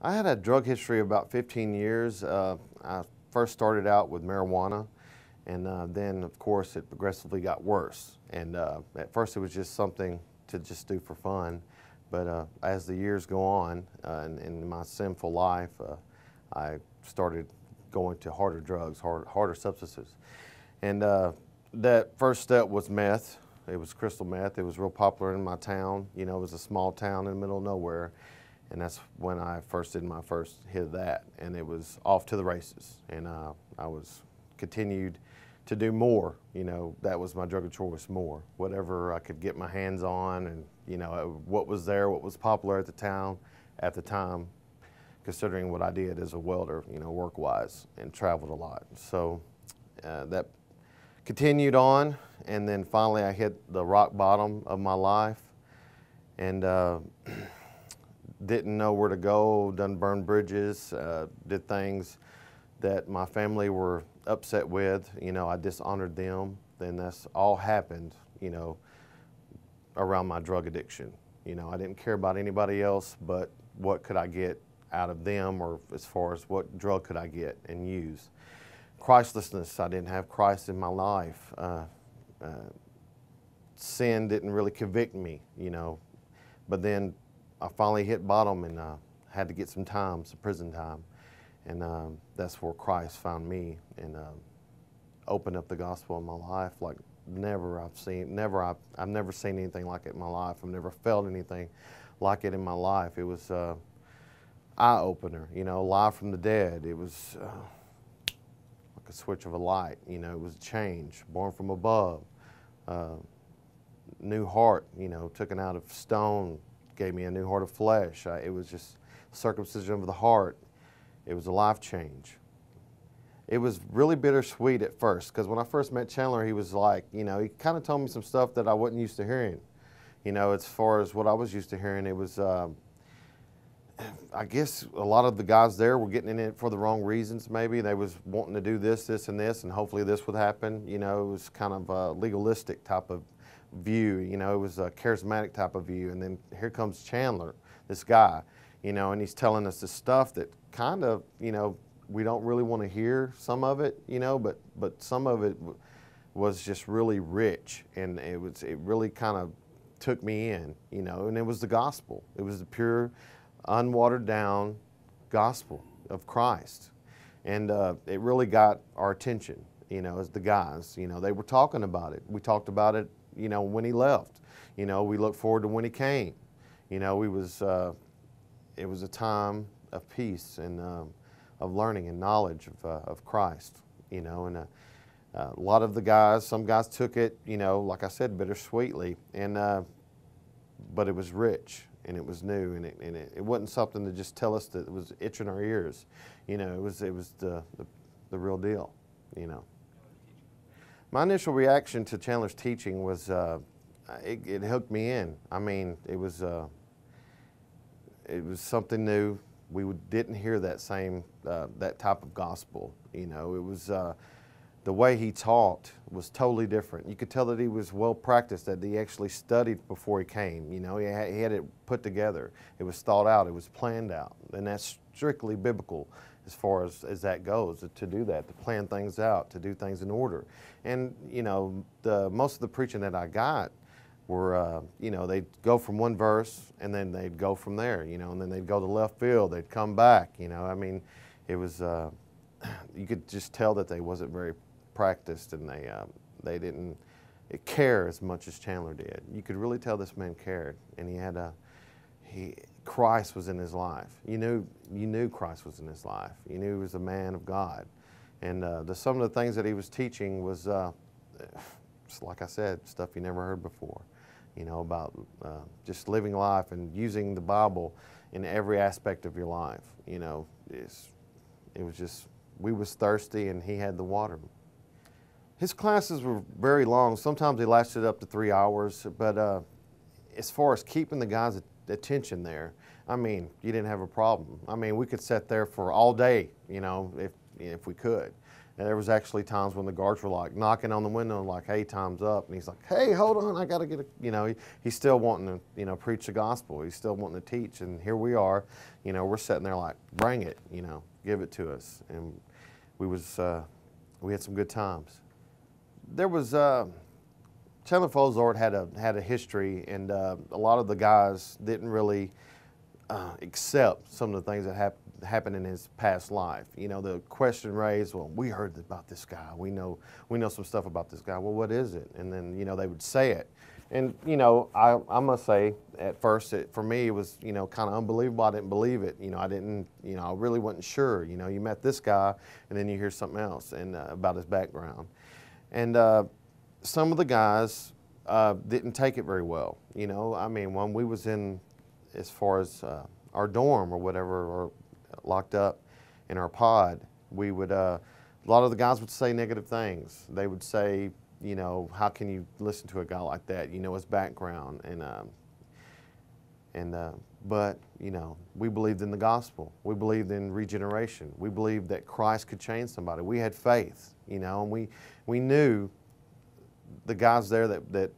I had a drug history of about 15 years. I first started out with marijuana, and then, of course, it progressively got worse. And at first, it was just something to just do for fun. But as the years go on in my sinful life, I started going to harder drugs, harder substances. And that first step was meth. It was crystal meth. It was real popular in my town. You know, it was a small town in the middle of nowhere. And that's when I first did my first hit of that. And it was off to the races. And I was continued to do more. You know, that was my drug of choice, more. Whatever I could get my hands on, and, you know, what was there, what was popular at the time, considering what I did as a welder, you know, work-wise, and traveled a lot. So that continued on, and then finally I hit the rock bottom of my life, and didn't know where to go, done burned bridges, did things that my family were upset with. You know, I dishonored them. Then that's all happened, you know, around my drug addiction. You know, I didn't care about anybody else, but what could I get out of them, or as far as what drug could I get and use. Christlessness, I didn't have Christ in my life. Sin didn't really convict me, you know, but then I finally hit bottom and had to get some prison time. And that's where Christ found me and opened up the gospel in my life like I've never seen anything like it in my life. I've never felt anything like it in my life. It was eye-opener, you know, live from the dead. It was like a switch of a light, you know. It was a change, born from above. New heart, you know, taken out of stone, gave me a new heart of flesh. It was just circumcision of the heart. It was a life change. It was really bittersweet at first, because when I first met Chandler, he was like, you know, he kind of told me some stuff that I wasn't used to hearing. You know, as far as what I was used to hearing, it was, I guess a lot of the guys there were getting in it for the wrong reasons, maybe. They was wanting to do this, this, and this, and hopefully this would happen. You know, it was kind of a legalistic type of view. You know, it was a charismatic type of view. And then here comes Chandler, this guy, you know, and he's telling us this stuff that kind of, you know, we don't really want to hear some of it, you know, but some of it was just really rich, and it really kind of took me in, you know, and it was the gospel. It was the pure, unwatered down gospel of Christ. And it really got our attention, you know, as the guys. You know, they were talking about it. We talked about it, you know, when he left. You know, we looked forward to when he came. You know, it was a time of peace and of learning and knowledge of Christ, you know. And a lot of the guys, some guys took it, you know, like I said, bittersweetly, and but it was rich, and it was new, and it wasn't something to just tell us that it was itching our ears. You know, it was the real deal, you know. My initial reaction to Chandler's teaching was it hooked me in. I mean, it was something new. We didn't hear that same that type of gospel. You know, it was the way he taught was totally different. You could tell that he was well practiced, that he actually studied before he came. You know, he had it put together. It was thought out. It was planned out, and that's strictly biblical as far as that goes. To do that, to plan things out, to do things in order. And you know, most of the preaching that I got were, you know, they'd go from one verse and then they'd go from there, you know, and then they'd go to left field, they'd come back, you know. I mean, it was, you could just tell that they wasn't very practiced, and they didn't care as much as Chandler did. You could really tell this man cared, and Christ was in his life. You knew Christ was in his life. You knew he was a man of God. And some of the things that he was teaching was, like I said, stuff you never heard before. You know, about just living life and using the Bible in every aspect of your life. You know, it was just, we was thirsty and he had the water. His classes were very long. Sometimes they lasted up to 3 hours, but as far as keeping the guys' attention there, I mean, you didn't have a problem. I mean, we could sit there for all day, you know, if we could. And there was actually times when the guards were like knocking on the window, like, "Hey, time's up." And he's like, "Hey, hold on, I got to get a," he's still wanting to, preach the gospel. He's still wanting to teach. And here we are, we're sitting there like, "Bring it, give it to us." And we had some good times. There was, Chandler Fozart had a history, and a lot of the guys didn't really accept some of the things that happened in his past life. The question raised, "Well, we heard about this guy. We know some stuff about this guy." "Well, what is it?" And then they would say it, and I must say, at first, for me, it was kind of unbelievable. I didn't believe it. I didn't. I really wasn't sure. You met this guy, and then you hear something else and about his background, and some of the guys didn't take it very well. I mean, when we was in, as far as our dorm or whatever, or locked up in our pod, we would, a lot of the guys would say negative things. They would say, "How can you listen to a guy like that? His background." But we believed in the gospel. We believed in regeneration. We believed that Christ could change somebody. We had faith, and we knew the guys there that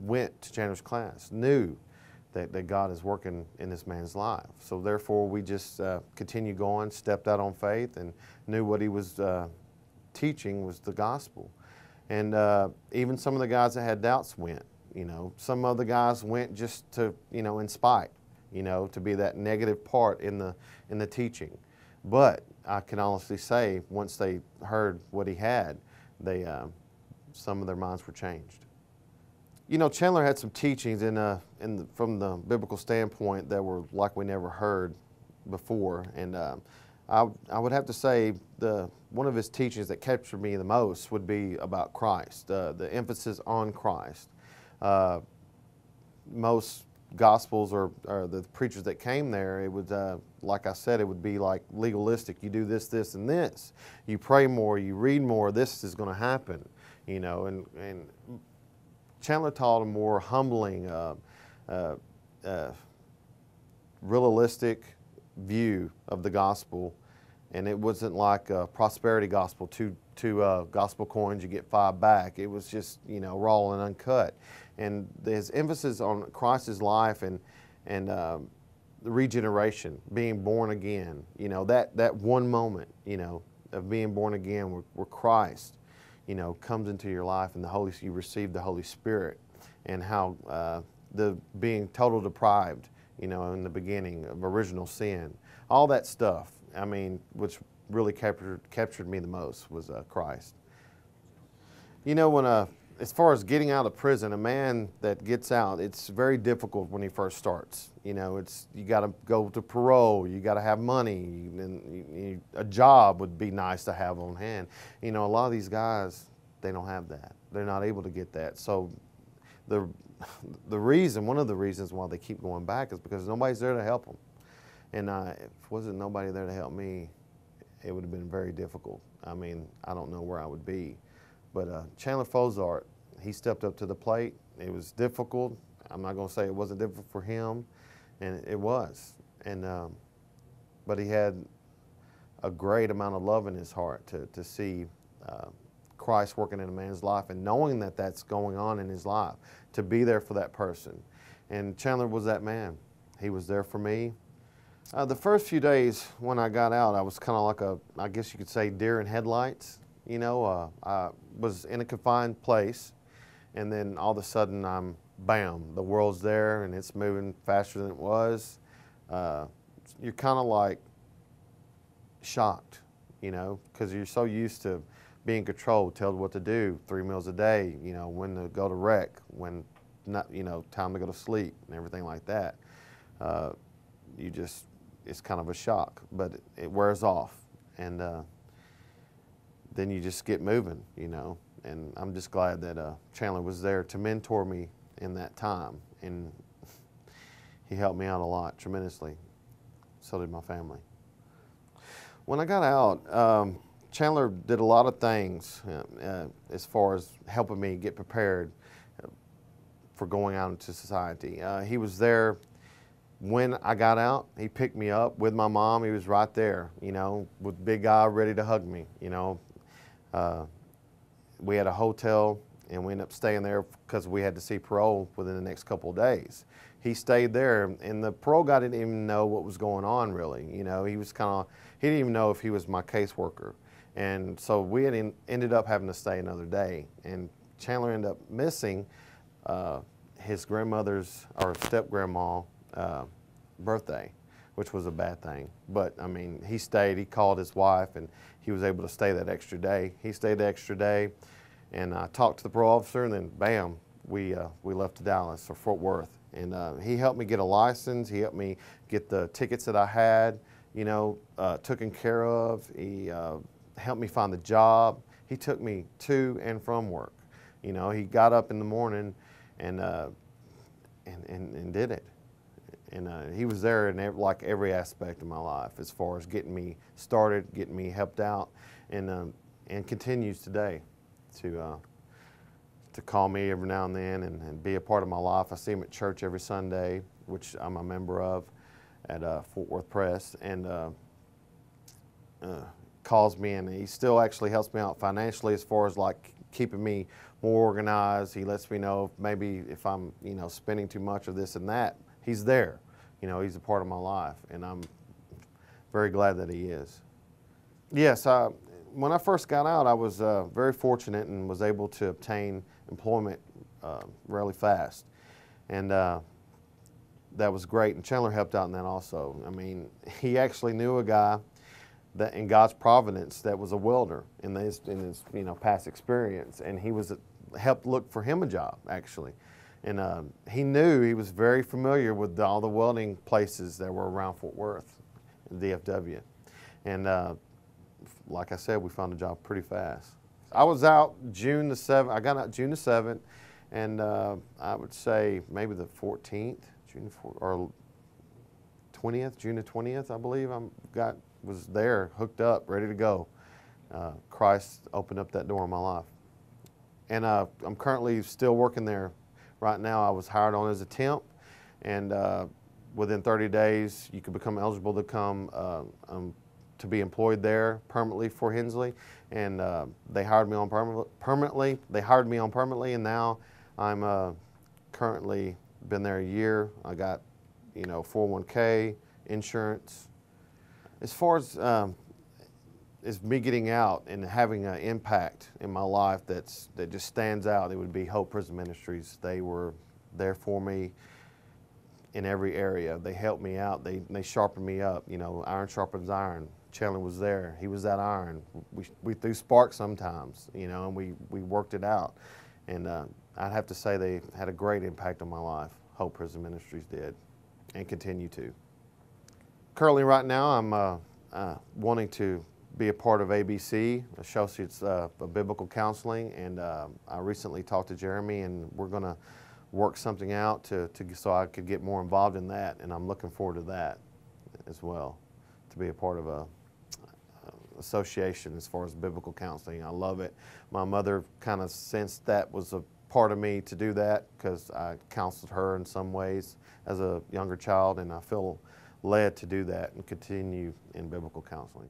went to Chandler's class knew that God is working in this man's life. So therefore, we just continued going, stepped out on faith, and knew what he was teaching was the gospel. And even some of the guys that had doubts went. Some of the guys went just to, in spite, to be that negative part in the teaching. But I can honestly say, once they heard what he had, some of their minds were changed. Chandler had some teachings from the biblical standpoint that were like we never heard before, and I would have to say one of his teachings that captured me the most would be about Christ, the emphasis on Christ. Most gospels or the preachers that came there, it would, like I said, it would be like legalistic. You do this, this, and this. You pray more, you read more, this is going to happen, and Chandler taught a more humbling, realistic view of the gospel, and it wasn't like a prosperity gospel, two gospel coins, you get 5 back. It was just, raw and uncut. And his emphasis on Christ's life and the regeneration, being born again, that one moment, of being born again where Christ, comes into your life, and you receive the Holy Spirit, and how the being total deprived, in the beginning of original sin, all that stuff. I mean, which really captured me the most was Christ. As far as getting out of prison, a man that gets out, it's very difficult when he first starts. You got to go to parole, you got to have money, and a job would be nice to have on hand. A lot of these guys, they don't have that. They're not able to get that. So one of the reasons why they keep going back is because nobody's there to help them. And if wasn't nobody there to help me, it would have been very difficult. I mean, I don't know where I would be. But Chandler Fozart, he stepped up to the plate. It was difficult. I'm not going to say it wasn't difficult for him, and it was. And but he had a great amount of love in his heart to see Christ working in a man's life, and knowing that that's going on in his life, to be there for that person. And Chandler was that man. He was there for me. The first few days when I got out, I was kind of like I guess you could say, deer in headlights. I was in a confined place, and then all of a sudden bam, the world's there, and it's moving faster than it was. You're kind of like shocked, because you're so used to being controlled, told what to do, 3 meals a day, when to go to rec, when not, time to go to sleep, and everything like that. It's kind of a shock, but it wears off, and then you just get moving, and I'm just glad that Chandler was there to mentor me in that time, and he helped me out a lot, tremendously. So did my family. When I got out, Chandler did a lot of things as far as helping me get prepared for going out into society. He was there when I got out. He picked me up with my mom. He was right there, with big guy ready to hug me, We had a hotel, and we ended up staying there because we had to see parole within the next couple of days. He stayed there, and the parole guy didn't even know what was going on, really. You know, he didn't even know if he was my caseworker. And so we ended up having to stay another day. And Chandler ended up missing his grandmother's, or step-grandma, birthday, which was a bad thing. But, I mean, he stayed, he called his wife, and he was able to stay that extra day. He stayed the extra day, and I talked to the parole officer, and then, bam, we left to Dallas, or Fort Worth. And he helped me get a license. He helped me get the tickets that I had, you know, taken care of. He helped me find the job. He took me to and from work. You know, he got up in the morning and did it. And he was there in like every aspect of my life, as far as getting me started, getting me helped out, and continues today to call me every now and then and be a part of my life. I see him at church every Sunday, which I'm a member of at Fort Worth Press, and calls me, and he still actually helps me out financially, as far as like keeping me more organized. He lets me know maybe if I'm, you know, spending too much of this and that. He's there. You know, he's a part of my life, and I'm very glad that he is. Yes, when I first got out, I was very fortunate and was able to obtain employment really fast. And that was great, and Chandler helped out in that also. I mean, he actually knew a guy that, in God's providence, that was a welder in his you know, past experience, and he helped look for him a job, actually. And he knew, he was very familiar with all the welding places that were around Fort Worth, DFW. And like I said, we found a job pretty fast. I was out June the 7th. I got out June the 7th, and I would say maybe the 14th, or 20th, June the 20th, I believe. Was there, hooked up, ready to go. Christ opened up that door in my life. And I'm currently still working there. Right now, I was hired on as a temp, and within 30 days, you could become eligible to come to be employed there permanently for Hensley. And they hired me on permanently. They hired me on permanently, and now I'm currently been there a year. I got, you know, 401k, insurance. As far as me getting out and having an impact in my life that just stands out, it would be Hope Prison Ministries. They were there for me in every area. They helped me out. They sharpened me up. You know, iron sharpens iron. Chandler was there. He was that iron. We threw sparks sometimes, you know, and we worked it out. And I'd have to say they had a great impact on my life. Hope Prison Ministries did, and continue to. Currently, right now, I'm wanting to be a part of ABC, Associates of Biblical Counseling, and I recently talked to Jeremy, and we're going to work something out so I could get more involved in that, and I'm looking forward to that as well, to be a part of a association as far as biblical counseling. I love it. My mother kind of sensed that was a part of me to do that, because I counseled her in some ways as a younger child, and I feel led to do that and continue in biblical counseling.